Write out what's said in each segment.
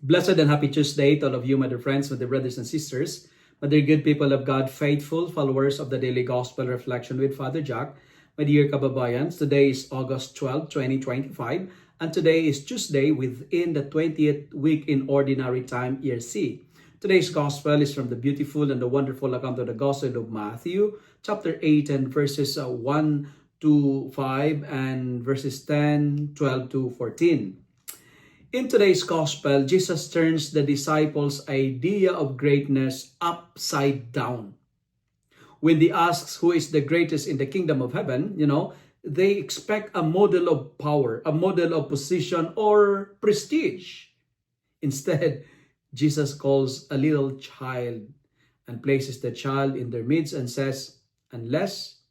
Blessed and happy Tuesday to all of you, my dear friends, my dear brothers and sisters, my dear good people of God, faithful followers of the Daily Gospel Reflection with Father Jack, my dear kababayans. Today is August 12, 2025, and today is Tuesday within the 20th week in Ordinary Time, Year C. Today's Gospel is from the beautiful and the wonderful account of the Gospel of Matthew, chapter 8 and verses 1 to 5 and verses 10, 12 to 14. In today's gospel, Jesus turns the disciples' idea of greatness upside down. When they ask who is the greatest in the kingdom of heaven, they expect a model of power, a model of position or prestige. Instead, Jesus calls a little child and places the child in their midst and says, "Unless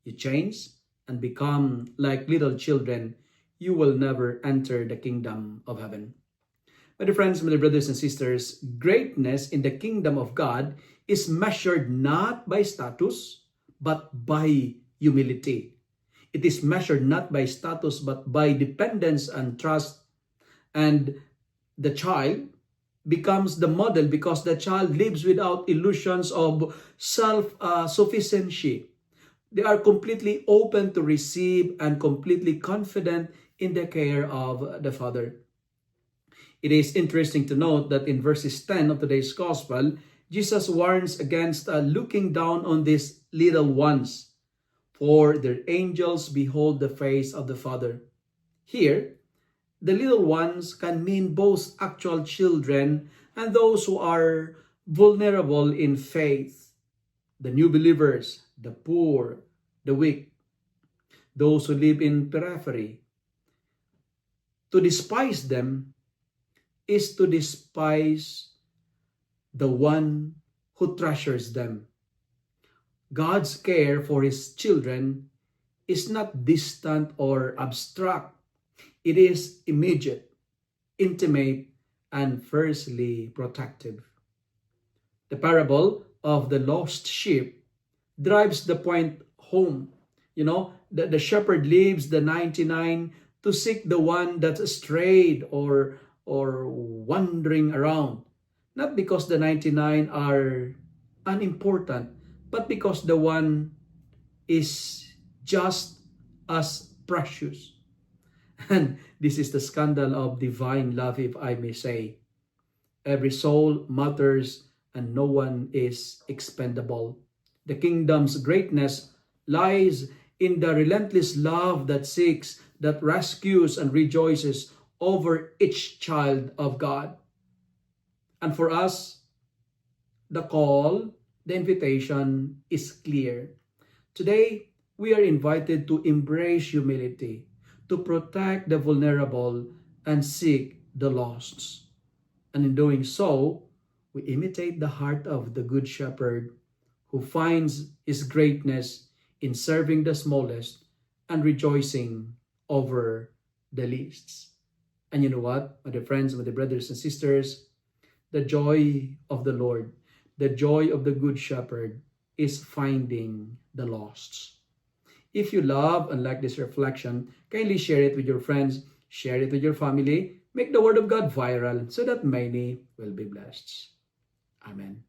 you change and become like little children, you will never enter the kingdom of heaven." My dear friends, my dear brothers and sisters, greatness in the kingdom of God is measured not by status, but by humility. It is measured not by status, but by dependence and trust. And the child becomes the model because the child lives without illusions of self-sufficiency. They are completely open to receive and completely confident in the care of the Father. It is interesting to note that in verses 10 of today's Gospel, Jesus warns against looking down on these little ones, for their angels behold the face of the Father. Here, the little ones can mean both actual children and those who are vulnerable in faith, the new believers, the poor, the weak, those who live in periphery. To despise them is to despise the one who treasures them. God's care for His children is not distant or abstract. It is immediate, intimate, and fiercely protective. The parable of the lost sheep drives the point home. The shepherd leaves the 99 to seek the one that's strayed or wandering around. Not because the 99 are unimportant, but because the one is just as precious. And this is the scandal of divine love, if I may say. Every soul matters and no one is expendable. The kingdom's greatness lies in the relentless love that seeks, that rescues and rejoices over each child of God. And for us, the call, the invitation is clear. Today, we are invited to embrace humility, to protect the vulnerable and seek the lost. And in doing so, we imitate the heart of the Good Shepherd who finds his greatness in serving the smallest and rejoicing over the least. And you know what, my dear friends, my dear brothers and sisters, the joy of the Lord, the joy of the Good Shepherd is finding the lost. If you love and like this reflection, kindly share it with your friends, share it with your family, make the Word of God viral so that many will be blessed. Amen.